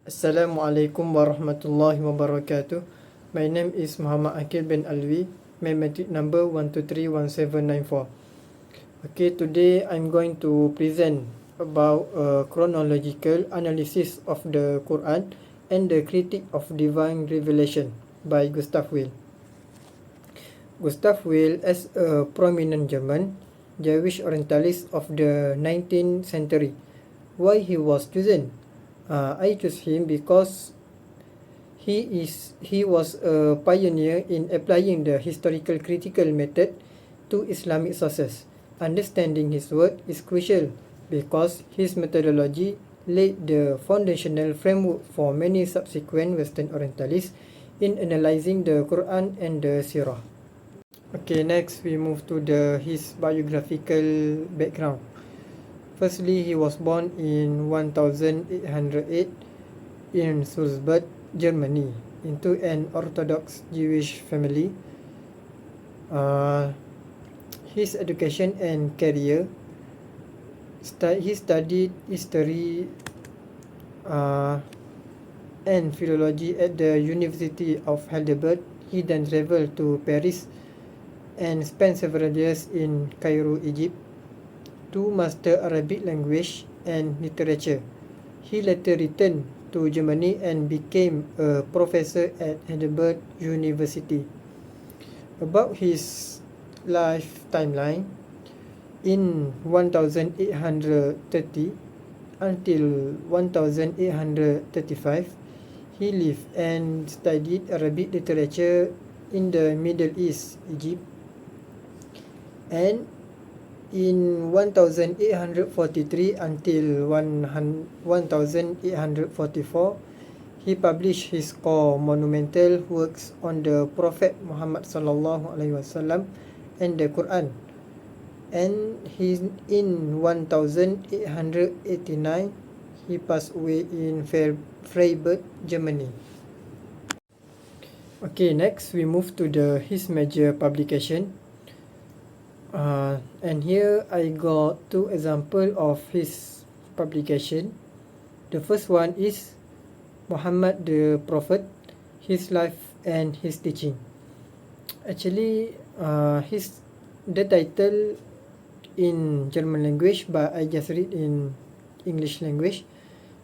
Assalamualaikum warahmatullahi wabarakatuh. My name is Muhammad Akil bin Alwi, my matric number 1231794. Okay, today I'm going to present about a chronological analysis of the Qur'an and the critique of divine revelation by Gustav Weil. Gustav Weil is a prominent German Jewish Orientalist of the 19th century. Why he was chosen? I chose him because he was a pioneer in applying the historical critical method to Islamic sources. Understanding his work is crucial because his methodology laid the foundational framework for many subsequent Western Orientalists in analyzing the Quran and the Sirah. Okay, next we move to his biographical background. Firstly, he was born in 1808 in Salzburg, Germany, into an Orthodox Jewish family. His education and career, he studied history and philology at the University of Heidelberg. He then traveled to Paris and spent several years in Cairo, Egypt, to master Arabic language and literature. He later returned to Germany and became a professor at Heidelberg University. About his life timeline, in 1830 until 1835, he lived and studied Arabic literature in the Middle East, Egypt, and in 1843 until 1844, he published his core monumental works on the Prophet Muhammad sallallahu alaihi wasallam and the Quran. And in 1889, he passed away in Freiburg, Germany. Okay, next we move to his major publication. And here I got two examples of his publication. The first one is Muhammad the Prophet, his life and his teaching. Actually, the title in German language, but I just read in English language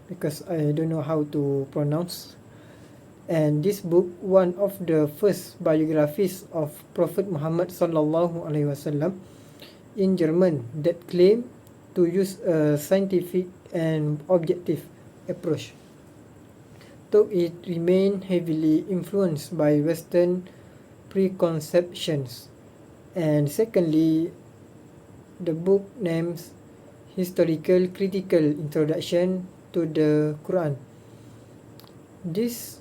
because I don't know how to pronounce. And this book, one of the first biographies of Prophet Muhammad sallallahu alaihi wasallam in German that claim to use a scientific and objective approach, though it remained heavily influenced by Western preconceptions. And secondly, the book names Historical Critical Introduction to the Quran. This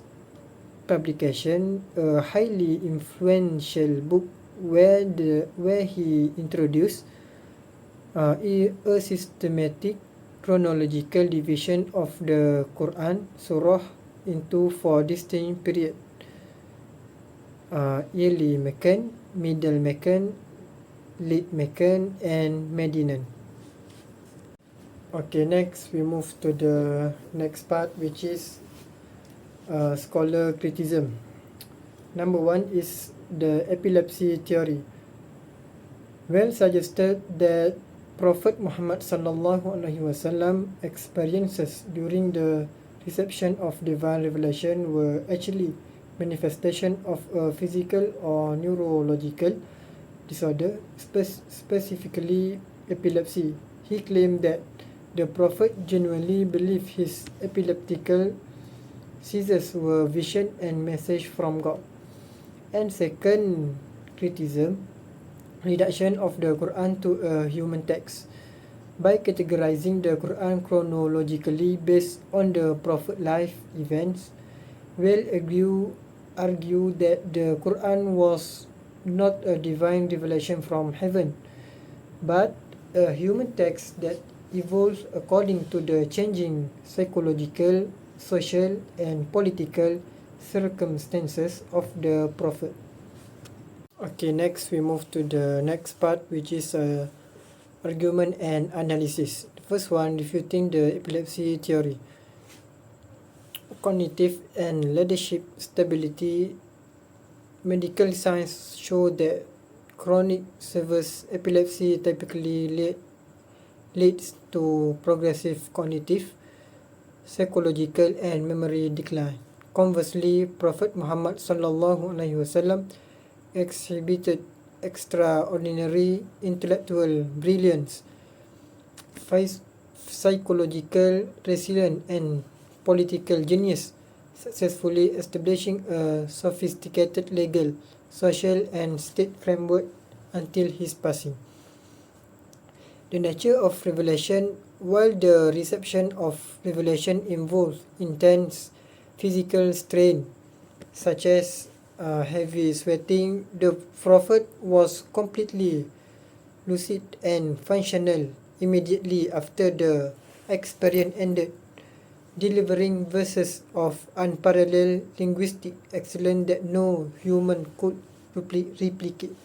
publication, a highly influential book where he introduced a systematic chronological division of the Quran surah into four distinct periods: early Meccan, middle Meccan, late Meccan, and Medinan. Okay, next we move to the next part, which is scholar criticism. Number one is the epilepsy theory. Weil suggested that Prophet Muhammad sallallahu alaihi wasallam experiences during the reception of divine revelation were actually manifestation of a physical or neurological disorder, specifically epilepsy. He claimed that the Prophet genuinely believed his epileptical seizures were vision and message from God. And second criticism, reduction of the Quran to a human text. By categorizing the Quran chronologically based on the Prophet life events, Weil argue that the Quran was not a divine revelation from heaven, but a human text that evolves according to the changing psychological, social, and political circumstances of the Prophet. Okay, next we move to the next part, which is argument and analysis. The first one, refuting the epilepsy theory. cognitive and leadership stability. Medical science show that chronic severe epilepsy typically leads to progressive cognitive, psychological, and memory decline. Conversely, Prophet Muhammad sallallahu alaihi wasallam exhibited extraordinary intellectual brilliance, psychological resilience, and political genius, successfully establishing a sophisticated legal, social, and state framework until his passing. The nature of revelation. While the reception of revelation involves intense physical strain, such as heavy sweating, the Prophet was completely lucid and functional immediately after the experience ended, delivering verses of unparalleled linguistic excellence that no human could replicate.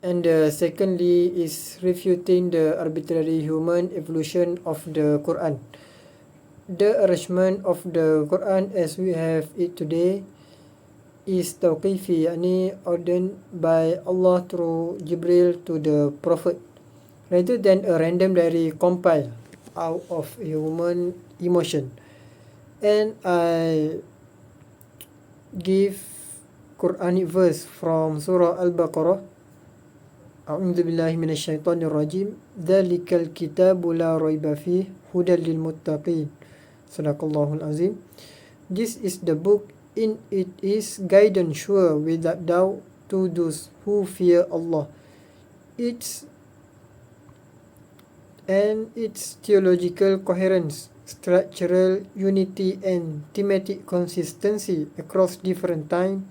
And secondly is refuting the arbitrary human evolution of the Qur'an. The arrangement of the Qur'an as we have it today is tawqifi, ordained by Allah through Jibril to the Prophet, rather than a random diary compiled out of human emotion. And I give Quranic verse from Surah Al-Baqarah. أعوذ بالله من الشيطان الرجيم ذلك الكتاب لا ريب فيه هدى للمتقين صدق الله العظيم. This is the book, in it is guidance sure without doubt to those who fear Allah. Its theological coherence, structural unity, and thematic consistency across different time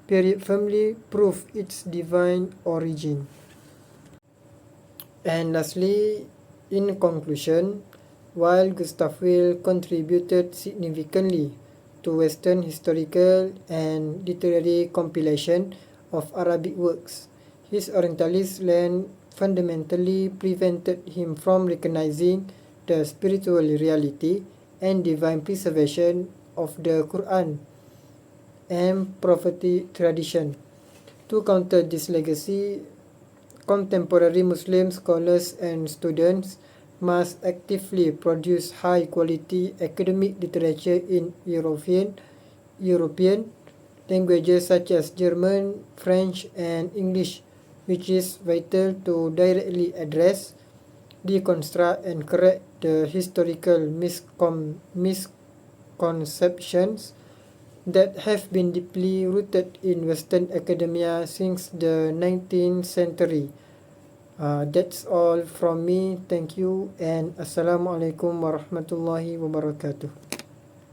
period firmly prove its divine origin. And lastly, in conclusion, while Gustav Weil contributed significantly to Western historical and literary compilation of Arabic works, his Orientalist lens fundamentally prevented him from recognizing the spiritual reality and divine preservation of the Qur'an and prophetic tradition. To counter this legacy, contemporary Muslim scholars and students must actively produce high-quality academic literature in European languages such as German, French, and English, which is vital to directly address, deconstruct, and correct the historical misconceptions that have been deeply rooted in Western academia since the 19th century. That's all from me. Thank you, and Assalamualaikum warahmatullahi wabarakatuh.